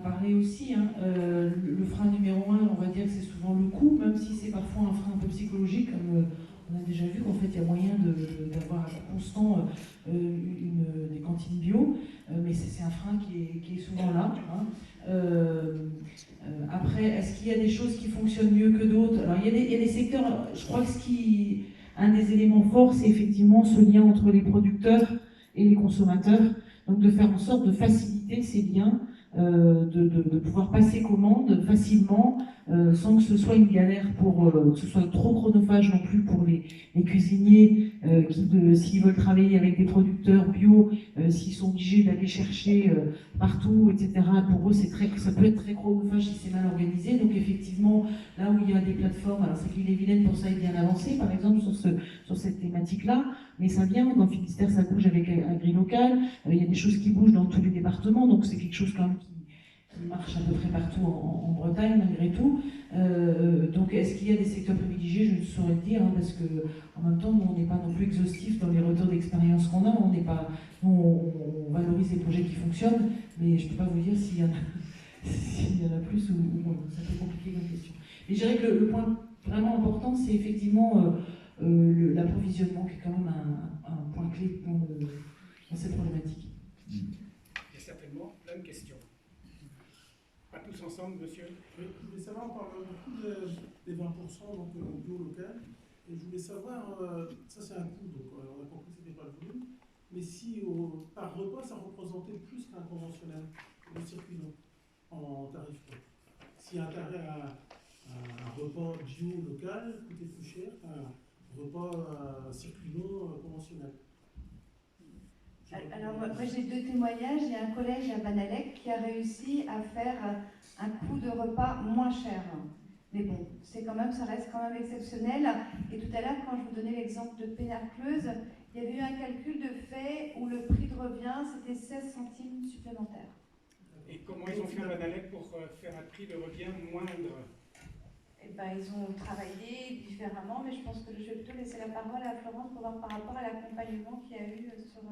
parlé aussi, hein, le frein numéro un, on va dire que c'est souvent le coût, même si c'est parfois un frein un peu psychologique, comme on a déjà vu qu'en fait il y a moyen d'avoir à coût constant des cantines bio, mais c'est un frein qui est souvent là. Hein. Après, est-ce qu'il y a des choses qui fonctionnent mieux que d'autres? Alors il y a des secteurs, je crois que un des éléments forts, c'est effectivement ce lien entre les producteurs et les consommateurs, donc de faire en sorte de faciliter ces liens, de pouvoir passer commande facilement, sans que ce soit une galère, que ce soit trop chronophage non plus pour les cuisiniers s'ils veulent travailler avec des producteurs bio, s'ils sont obligés d'aller chercher partout, etc. Pour eux, ça peut être très chronophage si c'est mal organisé. Donc effectivement, là où il y a des plateformes, alors c'est que l'île-et-Vilaine pour ça est bien avancé, par exemple, sur cette thématique-là, mais ça vient, dans Finistère ça bouge avec AgriLocal, il y a des choses qui bougent dans tous les départements, donc c'est quelque chose quand même qui marche à peu près partout en Bretagne malgré tout. Donc est-ce qu'il y a des secteurs privilégiés? Je ne saurais le dire, hein, parce que en même temps, nous, on n'est pas non plus exhaustif dans les retours d'expérience qu'on a. On valorise les projets qui fonctionnent, mais je ne peux pas vous dire s'il y en a, s'il y en a plus ou moins. C'est un peu compliqué comme question. Mais je dirais que le point vraiment important, c'est effectivement l'approvisionnement, qui est quand même un point clé dans cette problématique. Il y a certainement plein de questions. Pas tous ensemble, monsieur. Oui, je voulais savoir, on parle beaucoup des 20%, donc bio local, et je voulais savoir, ça c'est un coût, donc on a compris que ce n'était pas le volume, mais si par repas ça représentait plus qu'un conventionnel, le circuit long, en tarif. Si un repas bio local coûtait plus cher qu'un repas circuit long conventionnel. Alors moi j'ai deux témoignages. Il y a un collège à Banalec qui a réussi à faire un coût de repas moins cher. Mais bon, ça reste quand même exceptionnel. Et tout à l'heure, quand je vous donnais l'exemple de Pénarcleuse, il y avait eu un calcul de fait où le prix de revient, c'était 16 centimes supplémentaires. Et comment ils ont fait à Banalec pour faire un prix de revient moindre? Eh ben, ils ont travaillé différemment, mais je pense que je vais plutôt laisser la parole à Florence pour voir par rapport à l'accompagnement qu'il y a eu sur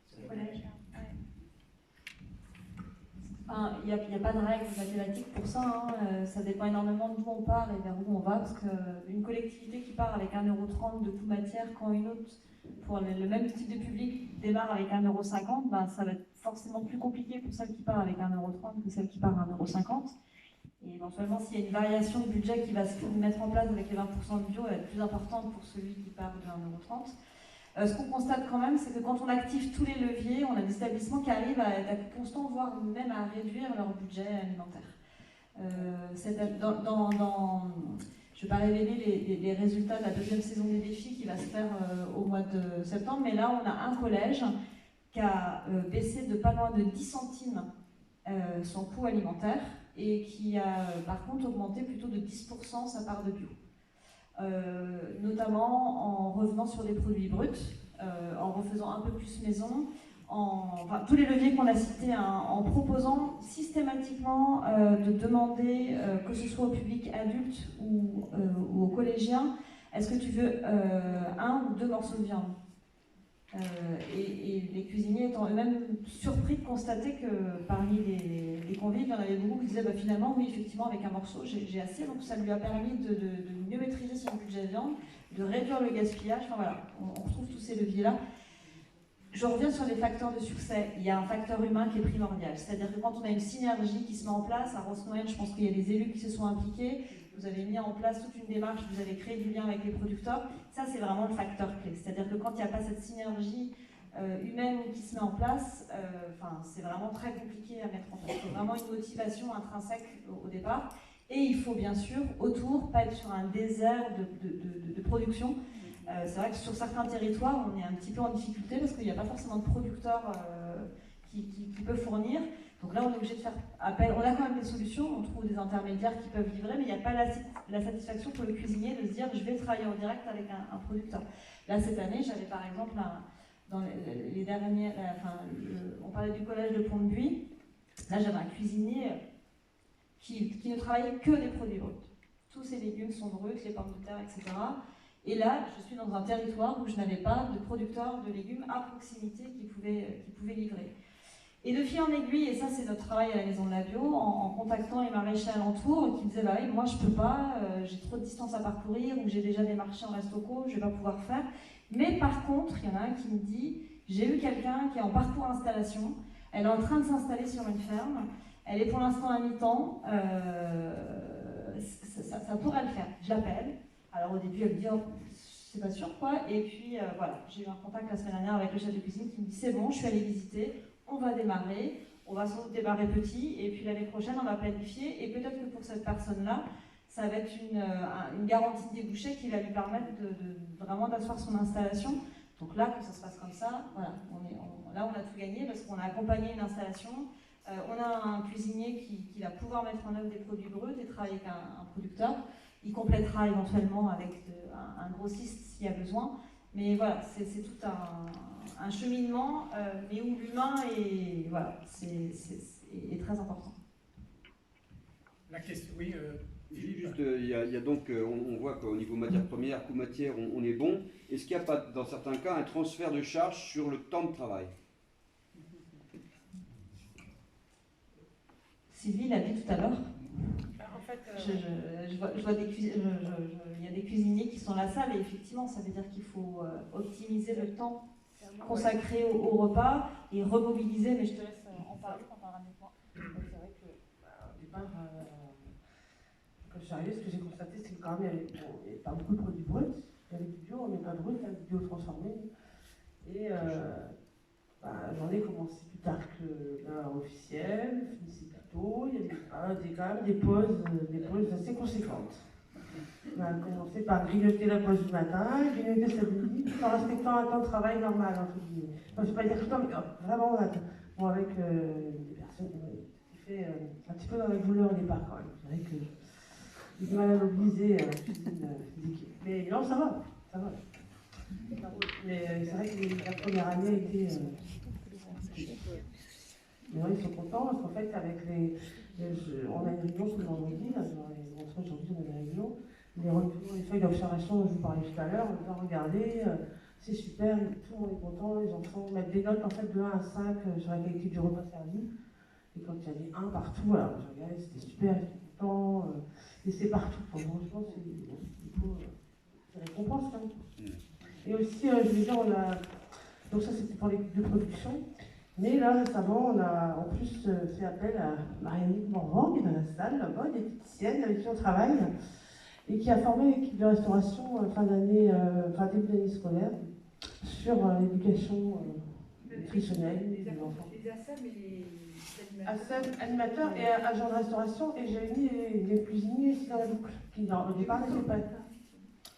ce collège. Ouais. Il n'y a pas de règle mathématique pour ça, hein. Ça dépend énormément d'où on part et vers où on va, parce qu'une collectivité qui part avec 1,30 € de coût matière, quand une autre, pour le même type de public, démarre avec 1,50 €, ben, ça va être forcément plus compliqué pour celle qui part avec 1,30 € que celle qui part à 1,50 €. Et éventuellement, s'il y a une variation de budget qui va se mettre en place avec les 20% de bio, elle va être plus importante pour celui qui part de 1,30 €. Ce qu'on constate quand même, c'est que quand on active tous les leviers, on a des établissements qui arrivent à coût constant, voire même à réduire leur budget alimentaire. Je ne vais pas révéler les résultats de la deuxième saison des défis qui va se faire au mois de septembre, mais là, on a un collège qui a baissé de pas loin de 10 centimes son coût alimentaire et qui a par contre augmenté plutôt de 10% sa part de bio. Notamment en revenant sur des produits bruts, en refaisant un peu plus maison, tous les leviers qu'on a cités, hein, en proposant systématiquement de demander, que ce soit au public adulte ou aux collégiens, est-ce que tu veux un ou deux morceaux de viande? Et les cuisiniers étant eux-mêmes surpris de constater que parmi les convives, il y en avait beaucoup qui disaient bah, finalement, oui, effectivement, avec un morceau, j'ai assez. Donc ça lui a permis de mieux maîtriser son budget de viande, de réduire le gaspillage. Enfin voilà, on retrouve tous ces leviers-là. Je reviens sur les facteurs de succès. Il y a un facteur humain qui est primordial. C'est-à-dire que quand on a une synergie qui se met en place, à Rosse-Noël, je pense qu'il y a des élus qui se sont impliqués. Vous avez mis en place toute une démarche, vous avez créé du lien avec les producteurs. Ça, c'est vraiment le facteur clé. C'est-à-dire que quand il n'y a pas cette synergie humaine qui se met en place, c'est vraiment très compliqué à mettre en place. Il faut vraiment une motivation intrinsèque au départ. Et il faut bien sûr, autour, pas être sur un désert de production. C'est vrai que sur certains territoires, on est un petit peu en difficulté parce qu'il n'y a pas forcément de producteurs qui peuvent fournir. Donc là, on est obligé de faire appel. On a quand même des solutions, on trouve des intermédiaires qui peuvent livrer, mais il n'y a pas la satisfaction pour le cuisinier de se dire je vais travailler en direct avec un producteur. Là, cette année, j'avais par exemple, dans les dernières, on parlait du collège de Pont-de-Buis. Là, j'avais un cuisinier qui ne travaillait que des produits bruts. Tous ses légumes sont bruts, les pommes de terre, etc. Et là, je suis dans un territoire où je n'avais pas de producteurs de légumes à proximité qui pouvaient livrer. Et de fil en aiguille, et ça c'est notre travail à la Maison de la Bio, en contactant les maraîchers alentours qui me disaient bah oui, moi je peux pas, j'ai trop de distance à parcourir, ou j'ai déjà des marchés en resto-co, je vais pas pouvoir faire. Mais par contre, il y en a un qui me dit, j'ai eu quelqu'un qui est en parcours installation, elle est en train de s'installer sur une ferme, elle est pour l'instant à mi-temps, ça pourrait le faire. Je l'appelle. Alors au début elle me dit oh, c'est pas sûr quoi, et puis voilà, j'ai eu un contact la semaine dernière avec le chef de cuisine qui me dit c'est bon, je suis allée visiter, on va démarrer, on va sans doute démarrer petit, et puis l'année prochaine on va planifier, et peut-être que pour cette personne-là, ça va être une garantie de débouché qui va lui permettre vraiment d'asseoir son installation. Donc là, que ça se passe comme ça, voilà, là on a tout gagné parce qu'on a accompagné une installation, on a un cuisinier qui va pouvoir mettre en œuvre des produits bruts et travailler avec un producteur. Il complétera éventuellement avec un grossiste s'il y a besoin. Mais voilà, c'est tout un cheminement, mais où l'humain est, voilà, est très important. La question, oui. Juste, il y a donc, on voit qu'au niveau matière première, coût matière, on est bon. Est-ce qu'il n'y a pas, dans certains cas, un transfert de charge sur le temps de travail? Sylvie l'a dit tout à l'heure. En fait, je vois il y a des cuisiniers qui sont dans la salle et effectivement, ça veut dire qu'il faut optimiser le temps consacré au repas et remobiliser, mais je te laisse en parler quand tu en ramènes moi. c'est vrai que, au départ, quand je suis arrivée, ce que j'ai constaté, c'est que quand même, il n'y avait pas beaucoup de produits bruts. Il y avait du bio, mais pas de brut, du bio transformé. Et j'en ai commencé plus tard que l'heure officielle, finissait plus tôt. Il y avait quand même des pauses assez conséquentes. On a commencé par grignoter la pause du matin, grignoter celle de midi, tout en respectant un temps de travail normal, entre guillemets. Enfin, je ne vais pas dire tout le temps, mais vraiment, avec des personnes qui fait un petit peu dans la douleur au départ quand même. C'est vrai que j'ai du mal à mobiliser les équipes. Mais non, ça va. Mais c'est vrai que la première année a été... Mais non, ils sont contents parce qu'en fait, on a une réunion tout le vendredi, aujourd'hui on a une réunion, les feuilles d'observation dont je vous parlais tout à l'heure, on va regarder, c'est super, tout le monde est content, les enfants mettent des notes en fait de 1 à 5 sur la qualité du repas servi. Et quand il y avait 1 partout, alors je regardais, c'était super, ils sont contents, et c'est partout. Franchement, c'est récompense quand même. Et aussi, je vais dire, donc ça c'était pour l'équipe de production. Mais là, récemment, on a en plus fait appel à Marianne Morvan, qui est dans la salle, là-bas, une diététicienne avec qui on travaille, et qui a formé l'équipe de restauration début d'année scolaire, sur l'éducation nutritionnelle des enfants. Les ASEM et les ASEM, animateurs et agents de restauration, et j'ai mis les cuisiniers ici dans la boucle, qui au départ n'étaient pas.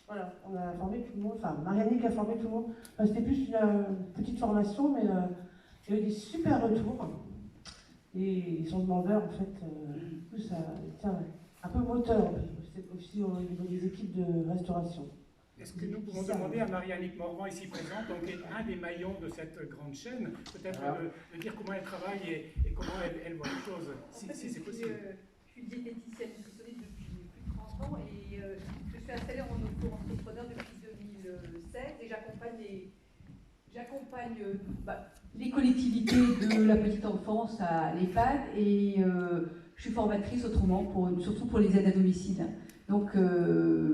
Voilà, on a formé tout le monde, enfin Marianne qui a formé tout le monde. Enfin, c'était plus une petite formation, mais il y a eu des super retours. Et ils sont demandeurs, en fait, ça tient un peu moteur, aussi au niveau des équipes de restauration. Est-ce que nous pouvons demander à Marie-Annick Morvan, ici présente, donc un des maillons de cette grande chaîne, peut-être de dire comment elle travaille et comment elle voit les choses, si c'est possible. Je suis diététicienne nutritionniste depuis plus de 30 ans et je suis installée en auto-entrepreneur depuis 2016 et j'accompagne les collectivités de la petite enfance à l'EHPAD et je suis formatrice autrement, surtout pour les aides à domicile. Donc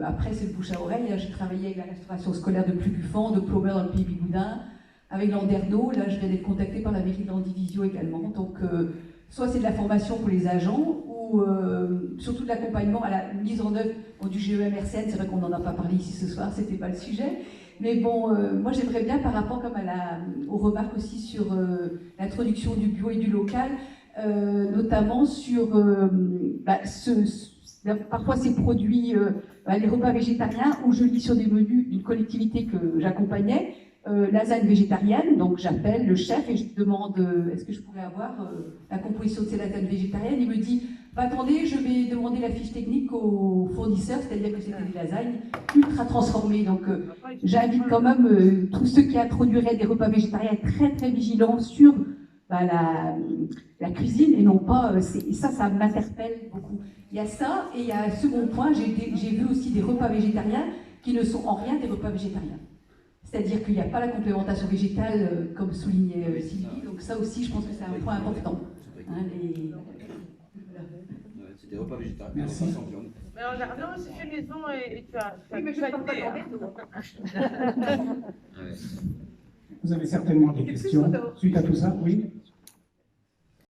après c'est le bouche à oreille, j'ai travaillé avec la restauration scolaire de Plubuffan, de Plomer dans le Pays Bigoudin, avec Landerneau, là je viens d'être contactée par la mairie de Landivisiau également. Donc soit c'est de la formation pour les agents, ou surtout de l'accompagnement à la mise en œuvre du GEM-RCN, c'est vrai qu'on n'en a pas parlé ici ce soir, c'était pas le sujet. Mais bon, moi j'aimerais bien par rapport comme aux remarques aussi sur l'introduction du bio et du local, notamment sur parfois ces produits, les repas végétariens, où je lis sur des menus d'une collectivité que j'accompagnais, lasagne végétarienne, donc j'appelle le chef et je demande est-ce que je pourrais avoir la composition de ces lasagnes végétariennes. Il me dit attendez, je vais demander la fiche technique au fournisseur, c'est-à-dire que c'était des lasagnes ultra transformées. Donc j'invite quand même tous ceux qui introduiraient des repas végétariens à être très très vigilants sur la cuisine et non pas. Et ça m'interpelle beaucoup. Il y a ça et il y a un second point, j'ai vu aussi des repas végétariens qui ne sont en rien des repas végétariens. C'est-à-dire qu'il n'y a pas la complémentation végétale, comme soulignait Sylvie. Donc Donc ça aussi, je pense que c'est un point important. Hein, C'est des repas végétariens, des Merci. repas sans viande. Mais en jardin, c'est fait maison et tu as. Oui, mais je ne parle pas Vous avez certainement des questions suite à tout ça, oui?